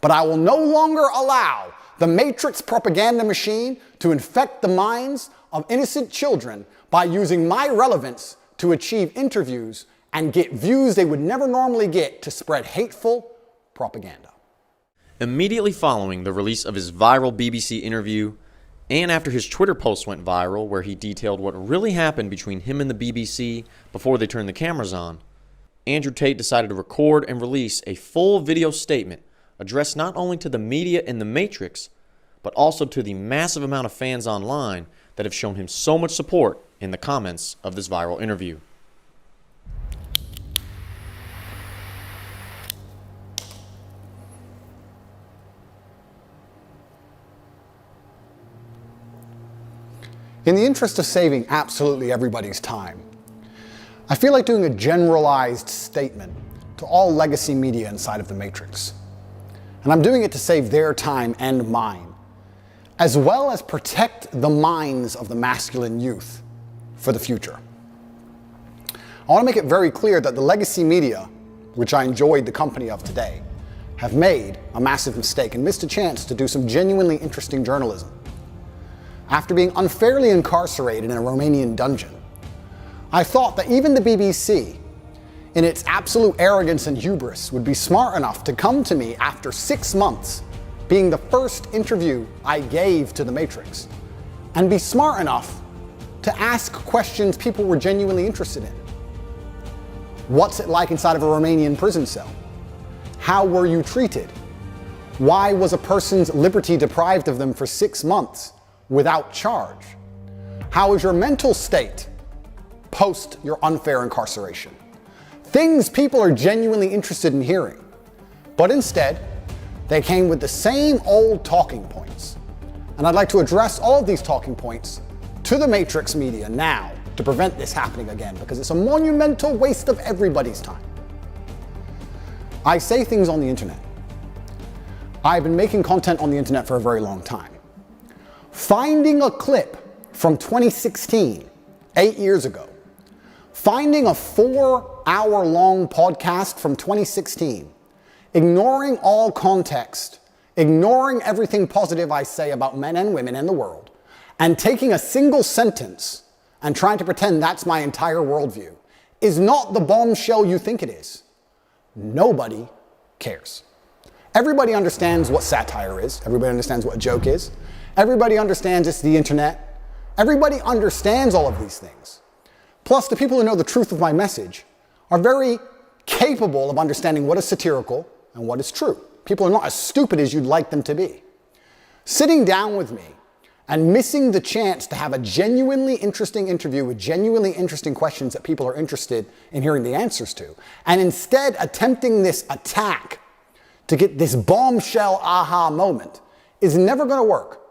but I will no longer allow the Matrix propaganda machine to infect the minds of innocent children by using my relevance to achieve interviews and get views they would never normally get to spread hateful propaganda. Immediately following the release of his viral BBC interview, and after his Twitter post went viral where he detailed what really happened between him and the BBC before they turned the cameras on, Andrew Tate decided to record and release a full video statement addressed not only to the media in the Matrix, but also to the massive amount of fans online that have shown him so much support in the comments of this viral interview. In the interest of saving absolutely everybody's time, I feel like doing a generalized statement to all legacy media inside of the Matrix. And I'm doing it to save their time and mine, as well as protect the minds of the masculine youth for the future. I want to make it very clear that the legacy media, which I enjoyed the company of today, have made a massive mistake and missed a chance to do some genuinely interesting journalism. After being unfairly incarcerated in a Romanian dungeon, I thought that even the BBC, in its absolute arrogance and hubris, would be smart enough to come to me after 6 months, being the first interview I gave to the Matrix, and be smart enough to ask questions people were genuinely interested in. What's it like inside of a Romanian prison cell? How were you treated? Why was a person's liberty deprived of them for 6 months without charge? How is your mental state post your unfair incarceration? Things people are genuinely interested in hearing. But instead, they came with the same old talking points. And I'd like to address all of these talking points to the Matrix media now to prevent this happening again, because it's a monumental waste of everybody's time. I say things on the internet. I've been making content on the internet for a very long time. Finding a clip from 2016, 8 years ago, finding a 4-hour-long podcast from 2016, ignoring all context, ignoring everything positive I say about men and women and the world, and taking a single sentence and trying to pretend that's my entire worldview, is not the bombshell you think it is. Nobody cares. Everybody understands what satire is. Everybody understands what a joke is. Everybody understands it's the internet. Everybody understands all of these things. Plus, the people who know the truth of my message are very capable of understanding what is satirical and what is true. People are not as stupid as you'd like them to be. Sitting down with me and missing the chance to have a genuinely interesting interview with genuinely interesting questions that people are interested in hearing the answers to, and instead attempting this attack to get this bombshell aha moment, is never going to work.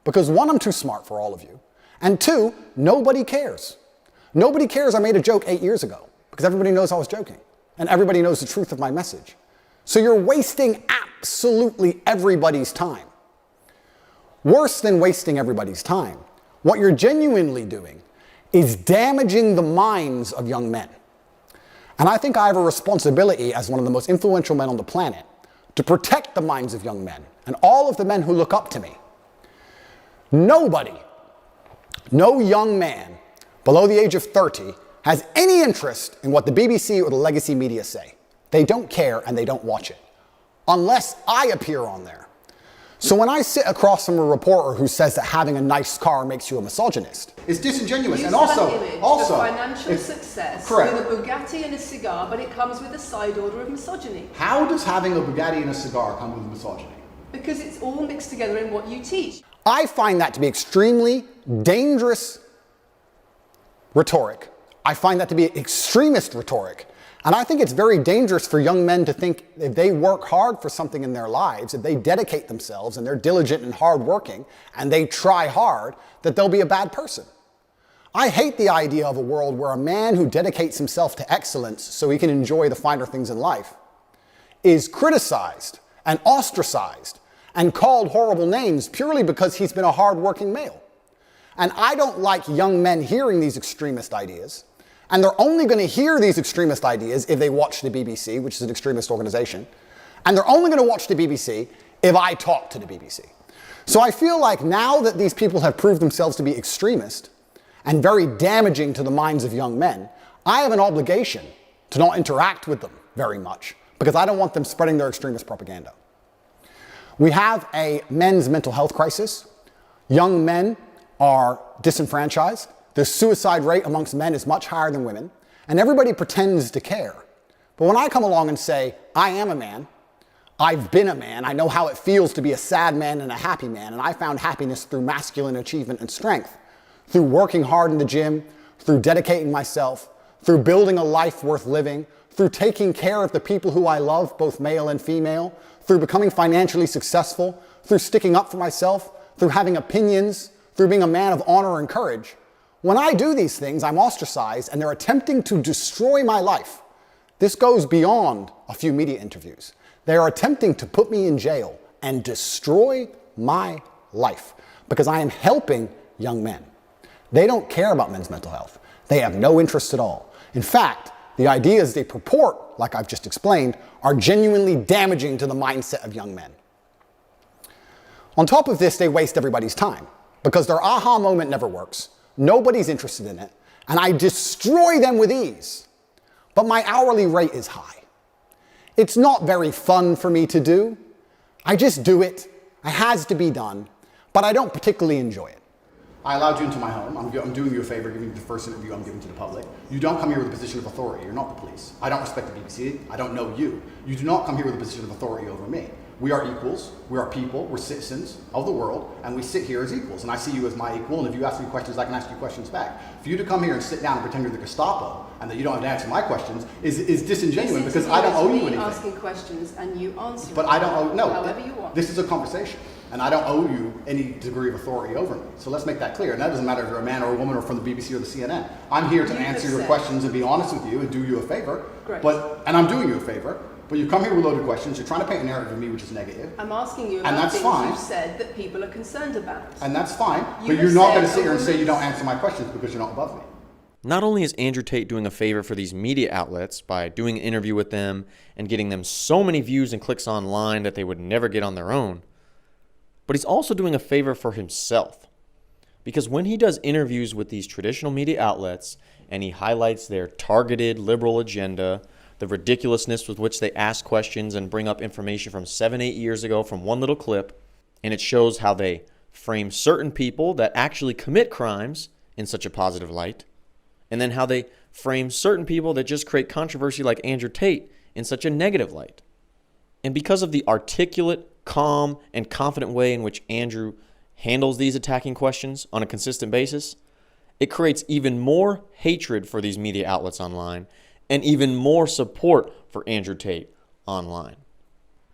Because one, I'm too smart for all of you. And two, nobody cares. Nobody cares I made a joke 8 years ago, because everybody knows I was joking. And everybody knows the truth of my message. So you're wasting absolutely everybody's time. Worse than wasting everybody's time, what you're genuinely doing is damaging the minds of young men. And I think I have a responsibility as one of the most influential men on the planet to protect the minds of young men and all of the men who look up to me. Nobody, no young man below the age of 30 has any interest in what the BBC or the legacy media say. They don't care and they don't watch it, unless I appear on there. So when I sit across from a reporter who says that having a nice car makes you a misogynist, it's disingenuous. And also financial success correct. With a Bugatti and a cigar, but it comes with a side order of misogyny. How does having a Bugatti and a cigar come with misogyny? Because it's all mixed together in what you teach. I find that to be extremely dangerous rhetoric. I find that to be extremist rhetoric. And I think it's very dangerous for young men to think if they work hard for something in their lives, if they dedicate themselves and they're diligent and hardworking and they try hard, that they'll be a bad person. I hate the idea of a world where a man who dedicates himself to excellence so he can enjoy the finer things in life is criticized and ostracized and called horrible names purely because he's been a hardworking male. And I don't like young men hearing these extremist ideas. And they're only going to hear these extremist ideas if they watch the BBC, which is an extremist organization. And they're only going to watch the BBC if I talk to the BBC. So I feel like now that these people have proved themselves to be extremist and very damaging to the minds of young men, I have an obligation to not interact with them very much because I don't want them spreading their extremist propaganda. We have a men's mental health crisis. Young men are disenfranchised. The suicide rate amongst men is much higher than women, and everybody pretends to care. But when I come along and say, I am a man, I've been a man, I know how it feels to be a sad man and a happy man, and I found happiness through masculine achievement and strength, through working hard in the gym, through dedicating myself, through building a life worth living, through taking care of the people who I love, both male and female, through becoming financially successful, through sticking up for myself, through having opinions, through being a man of honor and courage. When I do these things, I'm ostracized and they're attempting to destroy my life. This goes beyond a few media interviews. They are attempting to put me in jail and destroy my life because I am helping young men. They don't care about men's mental health. They have no interest at all. In fact, the ideas they purport, like I've just explained, are genuinely damaging to the mindset of young men. On top of this, they waste everybody's time because their aha moment never works. Nobody's interested in it, and I destroy them with ease. But my hourly rate is high. It's not very fun for me to do. I just do it. It has to be done, but I don't particularly enjoy it. I allowed you into my home. I'm doing you a favor, giving you the first interview I'm giving to the public. You don't come here with a position of authority. You're not the police. I don't respect the BBC. I don't know you. You do not come here with a position of authority over me. We are equals. We are people. We're citizens of the world, and we sit here as equals. And I see you as my equal, and if you ask me questions, I can ask you questions back. For you to come here and sit down and pretend you're the Gestapo and that you don't have to answer my questions is disingenuous because I don't owe you anything. Asking questions and you answer. But I don't owe, no, however you want. This is a conversation, and I don't owe you any degree of authority over me. So let's make that clear. And that doesn't matter if you're a man or a woman or from the BBC or the CNN. I'm here to answer your questions and be honest with you and do you a favor. Great. And I'm doing you a favor. But you come here with loaded questions, you're trying to paint a narrative of me which is negative. I'm asking you about things you've said that people are concerned about. And that's fine, but you're not going to sit here and say you don't answer my questions because you're not above me. Not only is Andrew Tate doing a favor for these media outlets by doing an interview with them and getting them so many views and clicks online that they would never get on their own, but he's also doing a favor for himself. Because when he does interviews with these traditional media outlets and he highlights their targeted liberal agenda, the ridiculousness with which they ask questions and bring up information from 7-8 years ago from one little clip, and it shows how they frame certain people that actually commit crimes in such a positive light, and then how they frame certain people that just create controversy like Andrew Tate in such a negative light. And because of the articulate, calm, and confident way in which Andrew handles these attacking questions on a consistent basis, it creates even more hatred for these media outlets online and even more support for Andrew Tate online.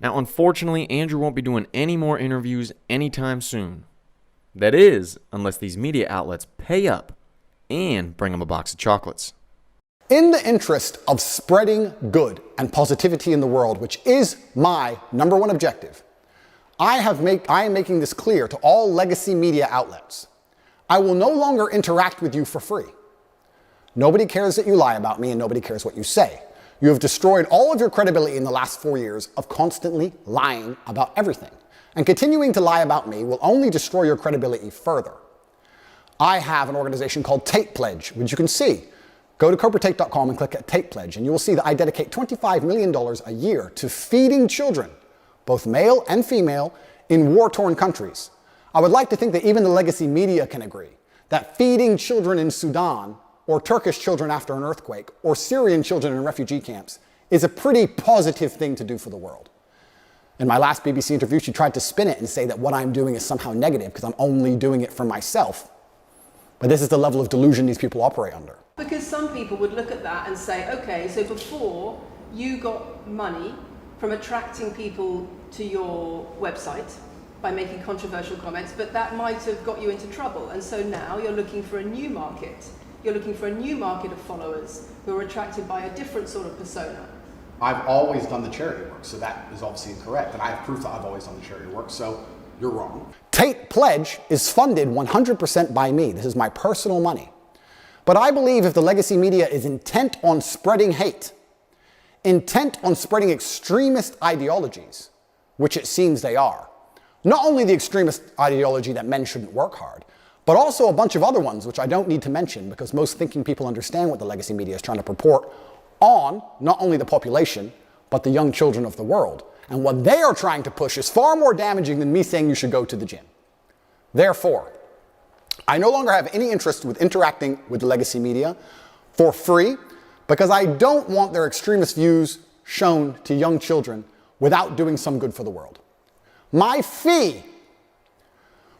Now, unfortunately, Andrew won't be doing any more interviews anytime soon. That is, unless these media outlets pay up and bring him a box of chocolates. In the interest of spreading good and positivity in the world, which is my number one objective, I am making this clear to all legacy media outlets. I will no longer interact with you for free. Nobody cares that you lie about me and nobody cares what you say. You have destroyed all of your credibility in the last 4 years of constantly lying about everything. And continuing to lie about me will only destroy your credibility further. I have an organization called Tate Pledge, which you can see. Go to CobraTate.com and click at Tate Pledge, and you will see that I dedicate $25 million a year to feeding children, both male and female, in war-torn countries. I would like to think that even the legacy media can agree that feeding children in Sudan, or Turkish children after an earthquake, or Syrian children in refugee camps is a pretty positive thing to do for the world. In my last BBC interview, she tried to spin it and say that what I'm doing is somehow negative because I'm only doing it for myself. But this is the level of delusion these people operate under. Because some people would look at that and say, okay, so before you got money from attracting people to your website by making controversial comments, but that might have got you into trouble. And so now you're looking for a new market. You're looking for a new market of followers who are attracted by a different sort of persona. I've always done the charity work, so that is obviously incorrect. And I have proof that I've always done the charity work, so you're wrong. Tate Pledge is funded 100% by me. This is my personal money. But I believe if the legacy media is intent on spreading hate, intent on spreading extremist ideologies, which it seems they are. Not only the extremist ideology that men shouldn't work hard, but also a bunch of other ones which I don't need to mention because most thinking people understand what the legacy media is trying to purport on not only the population, but the young children of the world. And what they are trying to push is far more damaging than me saying you should go to the gym. Therefore, I no longer have any interest with interacting with the legacy media for free because I don't want their extremist views shown to young children without doing some good for the world. My fee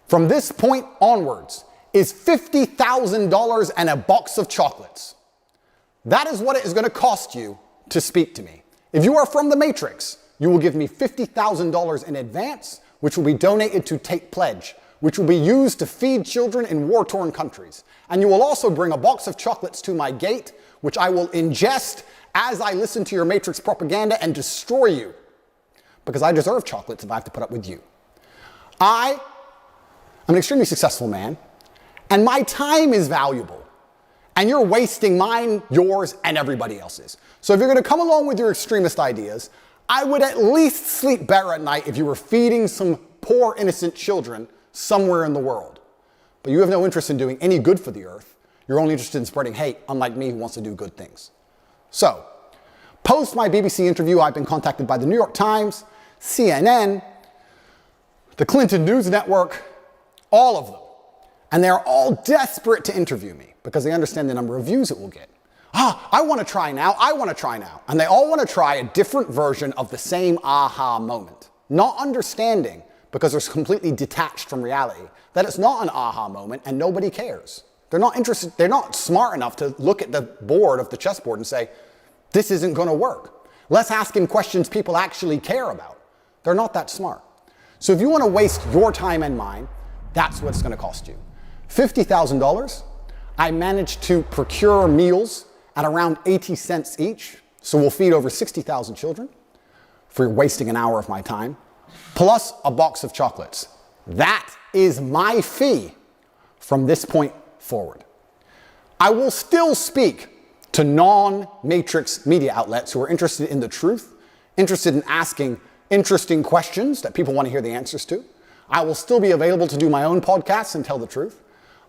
from this point onwards is $50,000 and a box of chocolates. That is what it is going to cost you to speak to me. If you are from the Matrix, you will give me $50,000 in advance, which will be donated to Tate Pledge, which will be used to feed children in war-torn countries. And you will also bring a box of chocolates to my gate, which I will ingest as I listen to your Matrix propaganda and destroy you. Because I deserve chocolates if I have to put up with you. I'm an extremely successful man, and my time is valuable. And you're wasting mine, yours, and everybody else's. So if you're going to come along with your extremist ideas, I would at least sleep better at night if you were feeding some poor innocent children somewhere in the world. But you have no interest in doing any good for the earth. You're only interested in spreading hate, unlike me who wants to do good things. So, post my BBC interview, I've been contacted by the New York Times, CNN, the Clinton News Network, all of them. And they're all desperate to interview me because they understand the number of views it will get. I want to try now, I want to try now. And they all want to try a different version of the same aha moment. Not understanding, because they're completely detached from reality, that it's not an aha moment and nobody cares. They're not interested, they're not smart enough to look at the board of the chessboard and say, this isn't going to work. Let's ask him questions people actually care about. They're not that smart. So if you want to waste your time and mine, that's what it's going to cost you. $50,000, I managed to procure meals at around 80 cents each, so we'll feed over 60,000 children for wasting an hour of my time, plus a box of chocolates. That is my fee from this point forward. I will still speak to non-Matrix media outlets who are interested in the truth, interested in asking interesting questions that people want to hear the answers to. I will still be available to do my own podcasts and tell the truth.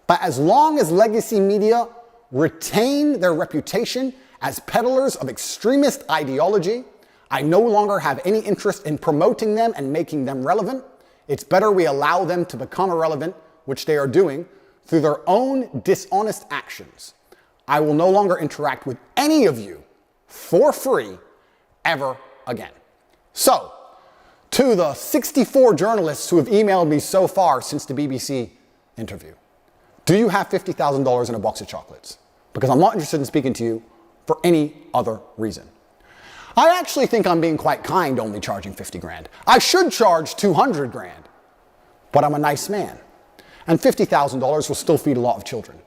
But as long as legacy media retain their reputation as peddlers of extremist ideology, I no longer have any interest in promoting them and making them relevant. It's better we allow them to become irrelevant, which they are doing, through their own dishonest actions. I will no longer interact with any of you for free ever again. So, to the 64 journalists who have emailed me so far since the BBC interview, do you have $50,000 in a box of chocolates? Because I'm not interested in speaking to you for any other reason. I actually think I'm being quite kind only charging 50 grand. I should charge 200 grand, but I'm a nice man. And $50,000 will still feed a lot of children.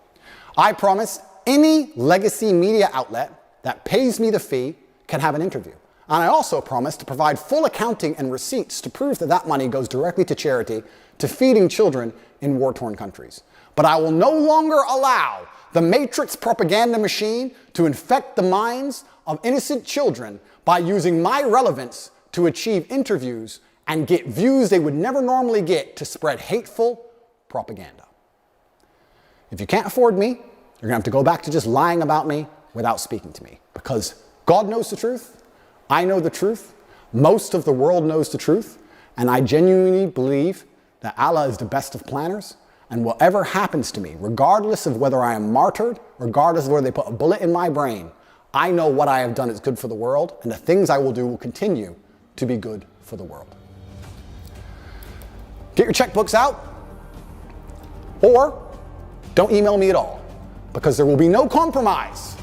I promise any legacy media outlet that pays me the fee can have an interview. And I also promise to provide full accounting and receipts to prove that that money goes directly to charity, to feeding children in war-torn countries. But I will no longer allow the Matrix propaganda machine to infect the minds of innocent children by using my relevance to achieve interviews and get views they would never normally get to spread hateful propaganda. If you can't afford me, you're going to have to go back to just lying about me without speaking to me. Because God knows the truth, I know the truth, most of the world knows the truth, and I genuinely believe that Allah is the best of planners. And whatever happens to me, regardless of whether I am martyred, regardless of whether they put a bullet in my brain, I know what I have done is good for the world, and the things I will do will continue to be good for the world. Get your checkbooks out, or don't email me at all, because there will be no compromise.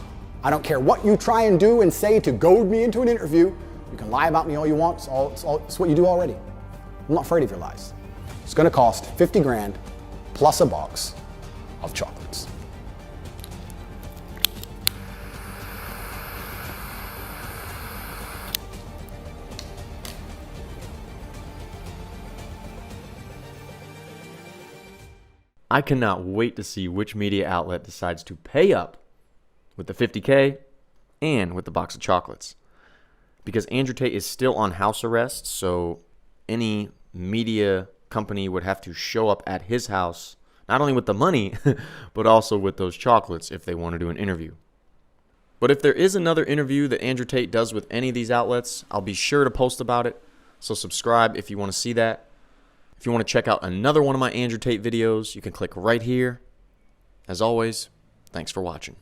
I don't care what you try and do and say to goad me into an interview. You can lie about me all you want. It's what you do already. I'm not afraid of your lies. It's going to cost 50 grand plus a box of chocolates. I cannot wait to see which media outlet decides to pay up with the 50K and with the box of chocolates. because Andrew Tate is still on house arrest, so any media company would have to show up at his house, not only with the money, but also with those chocolates if they want to do an interview. But if there is another interview that Andrew Tate does with any of these outlets, I'll be sure to post about it, so subscribe if you want to see that. If you want to check out another one of my Andrew Tate videos, you can click right here. As always, thanks for watching.